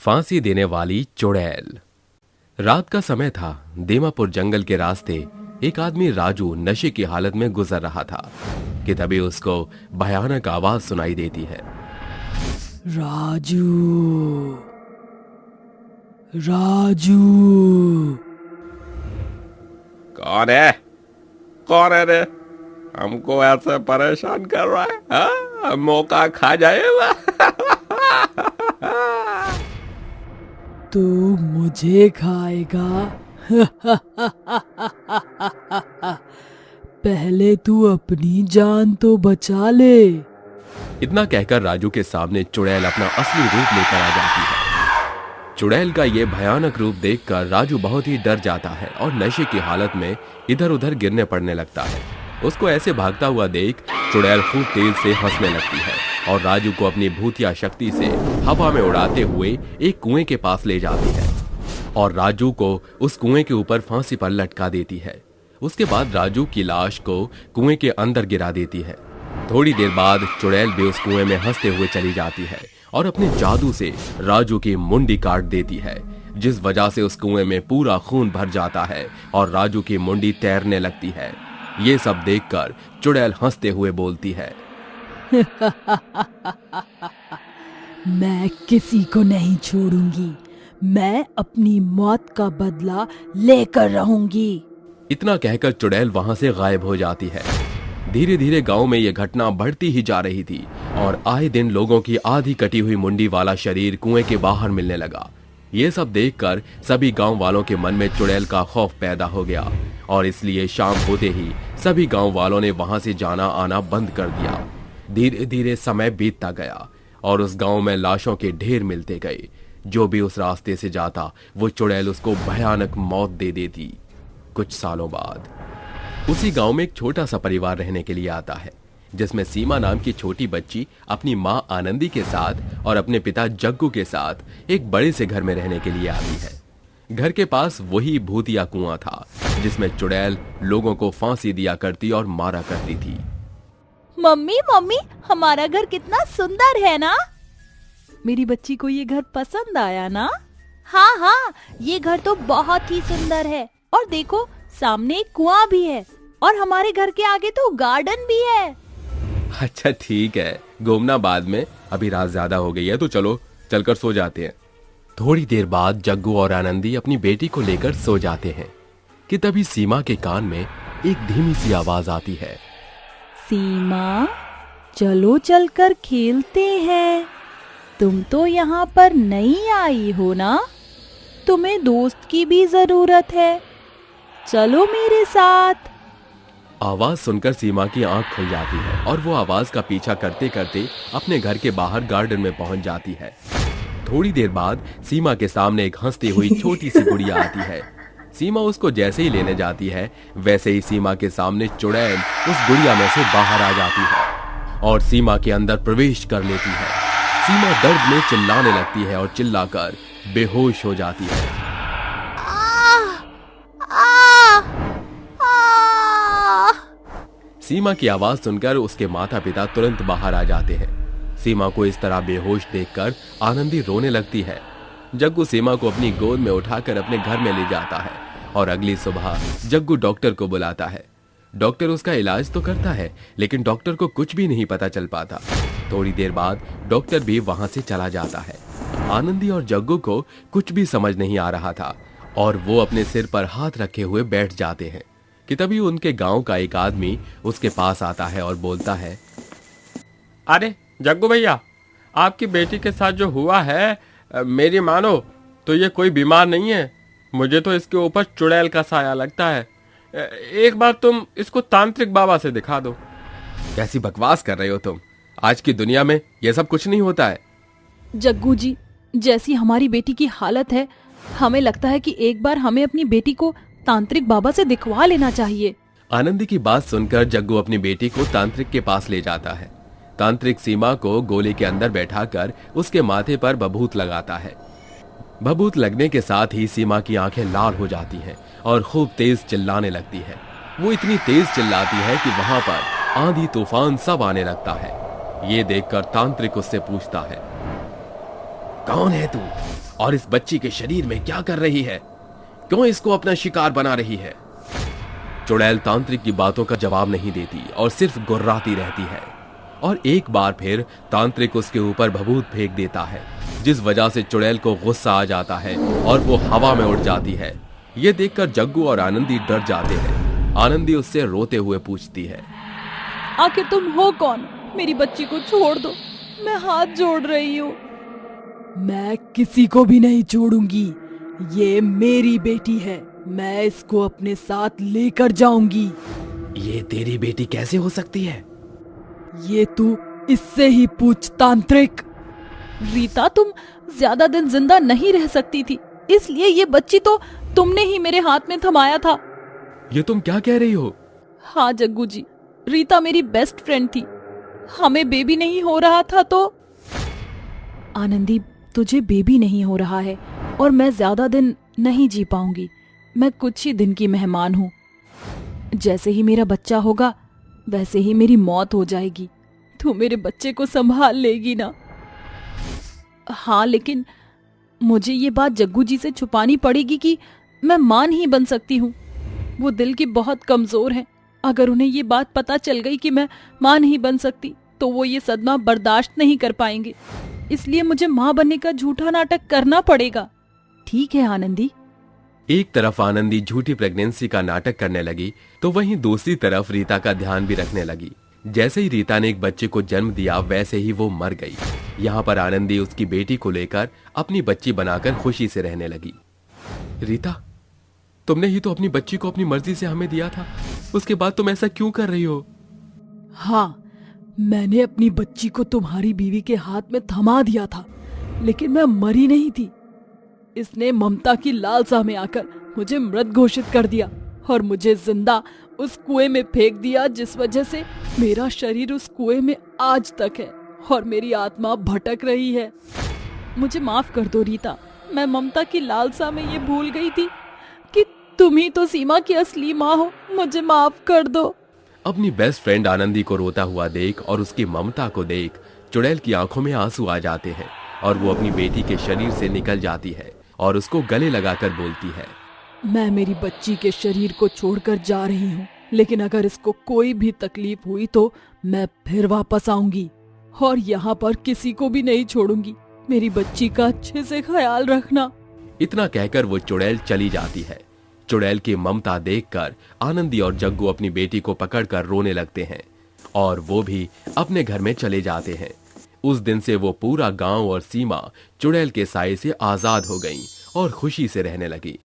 फांसी देने वाली चुड़ैल। रात का समय था। दीमापुर जंगल के रास्ते एक आदमी राजू नशे की हालत में गुजर रहा था कि तभी उसको भयानक आवाज सुनाई देती है। राजू, राजू। कौन है? कौन है रे? हमको ऐसे परेशान कर रहा है? हाँ? मौका खा जाएगा। तू मुझे खाएगा? पहले तू अपनी जान तो बचा ले। इतना कहकर राजू के सामने चुड़ैल अपना असली रूप लेकर आ जाती है। चुड़ैल का ये भयानक रूप देखकर राजू बहुत ही डर जाता है और नशे की हालत में इधर उधर गिरने पड़ने लगता है। उसको ऐसे भागता हुआ देख चुड़ैल खूब तेज से हंसने लगती है और राजू को अपनी भूतिया शक्ति से हवा में उड़ाते हुए एक कुएं के पास ले जाती है और राजू को उस कुएं के ऊपर फांसी पर लटका देती है। उसके बाद राजू की लाश को कुएं के अंदर गिरा देती है। थोड़ी देर बाद चुड़ैल भी उस कुएं में हंसते हुए चली जाती है और अपने जादू से राजू की मुंडी काट देती है, जिस वजह से उस कुएं में पूरा खून भर जाता है और राजू की मुंडी तैरने लगती है। ये सब देखकर चुड़ैल हंसते हुए बोलती है, मैं किसी को नहीं छोड़ूंगी। मैं अपनी मौत का बदला लेकर रहूंगी। इतना कहकर चुड़ैल वहां से गायब हो जाती है। धीरे धीरे गांव में यह घटना बढ़ती ही जा रही थी और आए दिन लोगों की आधी कटी हुई मुंडी वाला शरीर कुएं के बाहर मिलने लगा। ये सब देखकर सभी गांव वालों के मन में चुड़ैल का खौफ पैदा हो गया और इसलिए शाम होते ही सभी गांव वालों ने वहां से जाना आना बंद कर दिया। धीरे धीरे समय बीतता गया और उस गांव में लाशों के ढेर मिलते गए। जो भी उस रास्ते से जाता वो चुड़ैल उसको भयानक मौत दे देती। कुछ सालों बाद उसी गांव में एक छोटा सा परिवार रहने के लिए आता है, जिसमें सीमा नाम की छोटी बच्ची अपनी माँ आनंदी के साथ और अपने पिता जग्गू के साथ एक बड़े से घर में रहने के लिए आती है। घर के पास वही भूतिया कुआं था जिसमें चुड़ैल लोगों को फांसी दिया करती और मारा करती थी। मम्मी मम्मी, हमारा घर कितना सुंदर है ना? मेरी बच्ची को ये घर पसंद आया ना? हाँ हाँ, ये घर तो बहुत ही सुंदर है। और देखो, सामने एक कुआं भी है और हमारे घर के आगे तो गार्डन भी है। अच्छा ठीक है, घूमना बाद में, अभी रात ज्यादा हो गई है तो चलो चलकर सो जाते हैं। थोड़ी देर बाद जग्गू और आनंदी अपनी बेटी को लेकर सो जाते हैं कि तभी सीमा के कान में एक धीमी सी आवाज आती है। सीमा, चलो चलकर खेलते हैं। तुम तो यहाँ पर नहीं आई हो ना? तुम्हें दोस्त की भी जरूरत है। चलो मेरे साथ। आवाज सुनकर सीमा की आंख खुल जाती है और वो आवाज का पीछा करते करते अपने घर के बाहर गार्डन में पहुंच जाती है। थोड़ी देर बाद सीमा के सामने एक हंसती हुई छोटी सी गुड़िया आती है। सीमा उसको जैसे ही लेने जाती है वैसे ही सीमा के सामने चुड़ैल उस गुड़िया में से बाहर आ जाती है और सीमा के अंदर प्रवेश कर लेती है। सीमा दर्द में चिल्लाने लगती है और चिल्लाकर बेहोश हो जाती है। सीमा की आवाज सुनकर उसके माता पिता तुरंत बाहर आ जाते हैं। सीमा को इस तरह बेहोश देखकर आनंदी रोने लगती है। जग्गू सीमा को अपनी गोद में उठाकर अपने घर में ले जाता है और अगली सुबह जग्गू डॉक्टर को बुलाता है। डॉक्टर उसका इलाज तो करता है लेकिन डॉक्टर को कुछ भी नहीं पता चल पाता। थोड़ी देर बाद डॉक्टर भी वहां से चला जाता है। आनंदी और जग्गू को कुछ भी समझ नहीं आ रहा था और वो अपने सिर पर हाथ रखे हुए बैठ जाते हैं कि तभी उनके गांव का एक आदमी उसके पास आता है और बोलता है, अरे जग्गू भैया, आपकी बेटी के साथ जो हुआ है, मेरी मानो तो ये कोई बीमार नहीं है। मुझे तो इसके ऊपर चुड़ैल का साया लगता है। एक बार तुम इसको तांत्रिक बाबा से दिखा दो। कैसी बकवास कर रहे हो तुम? आज की दुनिया में यह सब कुछ नहीं होता है। जग्गू जी, जैसी हमारी बेटी की हालत है, हमें लगता है कि एक बार हमें अपनी बेटी को तांत्रिक बाबा से दिखवा लेना चाहिए। आनंदी की बात सुनकर जग्गू अपनी बेटी को तांत्रिक के पास ले जाता है। तांत्रिक सीमा को गोले के अंदर बैठाकर उसके माथे पर बभूत लगाता है। बभूत लगने के साथ ही सीमा की आंखें लाल हो जाती हैं और खूब तेज चिल्लाने लगती है। वो इतनी तेज चिल्लाती है कि वहां पर आंधी तूफान सब आने लगता है। ये देखकर तांत्रिक उससे पूछता है, कौन है तू? और इस बच्ची के शरीर में क्या कर रही है? क्यों इसको अपना शिकार बना रही है? चुड़ैल तांत्रिक की बातों का जवाब नहीं देती और सिर्फ गुर्राती रहती है। और एक बार फिर तांत्रिक उसके ऊपर भभूत फेंक देता है, जिस वजह से चुड़ैल को गुस्सा आ जाता है और वो हवा में उड़ जाती है। ये देखकर जग्गू और आनंदी डर जाते हैं। आनंदी उससे रोते हुए पूछती है, आखिर तुम हो कौन? मेरी बच्ची को छोड़ दो, मैं हाथ जोड़ रही हूँ। मैं किसी को भी नहीं छोड़ूंगी। ये मेरी बेटी है, मैं इसको अपने साथ लेकर जाऊंगी। ये तेरी बेटी कैसे हो सकती है? ये तू इससे ही पूछ तांत्रिक। रीता, तुम ज्यादा दिन जिंदा नहीं रह सकती थी, इसलिए ये बच्ची तो तुमने ही मेरे हाथ में थमाया था। ये तुम क्या कह रही हो? हाँ जग्गू जी, रीता मेरी बेस्ट फ्रेंड थी। हमें बेबी नहीं हो रहा था तो। आनंदी, तुझे बेबी नहीं हो रहा है और मैं ज्यादा दिन नहीं जी पाऊंगी। मैं कुछ ही दिन की मेहमान हूँ। जैसे ही मेरा बच्चा होगा वैसे ही मेरी मौत हो जाएगी। तू मेरे बच्चे को संभाल लेगी ना? हाँ, लेकिन मुझे ये बात जग्गू जी से छुपानी पड़ेगी कि मैं मां नहीं बन सकती हूँ। वो दिल की बहुत कमजोर हैं। अगर उन्हें ये बात पता चल गई कि मैं मां नहीं बन सकती तो वो ये सदमा बर्दाश्त नहीं कर पाएंगे। इसलिए मुझे मां बनने का झूठा नाटक करना पड़ेगा। ठीक है आनंदी। एक तरफ आनंदी झूठी प्रेगनेंसी का नाटक करने लगी तो वहीं दूसरी तरफ रीता का ध्यान भी रखने लगी। जैसे ही रीता ने एक बच्चे को जन्म दिया वैसे ही वो मर गई। यहाँ पर आनंदी उसकी बेटी को लेकर अपनी बच्ची बनाकर खुशी से रहने लगी। रीता, तुमने ही तो अपनी बच्ची को अपनी मर्जी से हमें दिया था, उसके बाद तुम ऐसा क्यों कर रही हो? हाँ, मैंने अपनी बच्ची को तुम्हारी बीवी के हाथ में थमा दिया था, लेकिन मैं मरी नहीं थी। इसने ममता की लालसा में आकर मुझे मृत घोषित कर दिया और मुझे जिंदा उस कुएं में फेंक दिया, जिस वजह से मेरा शरीर उस कुएं में आज तक है और मेरी आत्मा भटक रही है। मुझे माफ कर दो रीता, मैं ममता की लालसा में ये भूल गई थी कि तुम ही तो सीमा की असली माँ हो। मुझे माफ कर दो। अपनी बेस्ट फ्रेंड आनंदी को रोता हुआ देख और उसकी ममता को देख चुड़ैल की आंखों में आंसू आ जाते हैं और वो अपनी बेटी के शरीर से निकल जाती है और उसको गले लगाकर बोलती है, मैं मेरी बच्ची के शरीर को छोड़कर जा रही हूँ, लेकिन अगर इसको कोई भी तकलीफ हुई तो मैं फिर वापस आऊंगी और यहाँ पर किसी को भी नहीं छोड़ूंगी। मेरी बच्ची का अच्छे से ख्याल रखना। इतना कहकर वो चुड़ैल चली जाती है। चुड़ैल की ममता देखकर आनंदी और जग्गू अपनी बेटी को पकड़कर रोने लगते हैं और वो भी अपने घर में चले जाते हैं। उस दिन से वो पूरा गांव और सीमा चुड़ैल के साए से आजाद हो गई और खुशी से रहने लगी।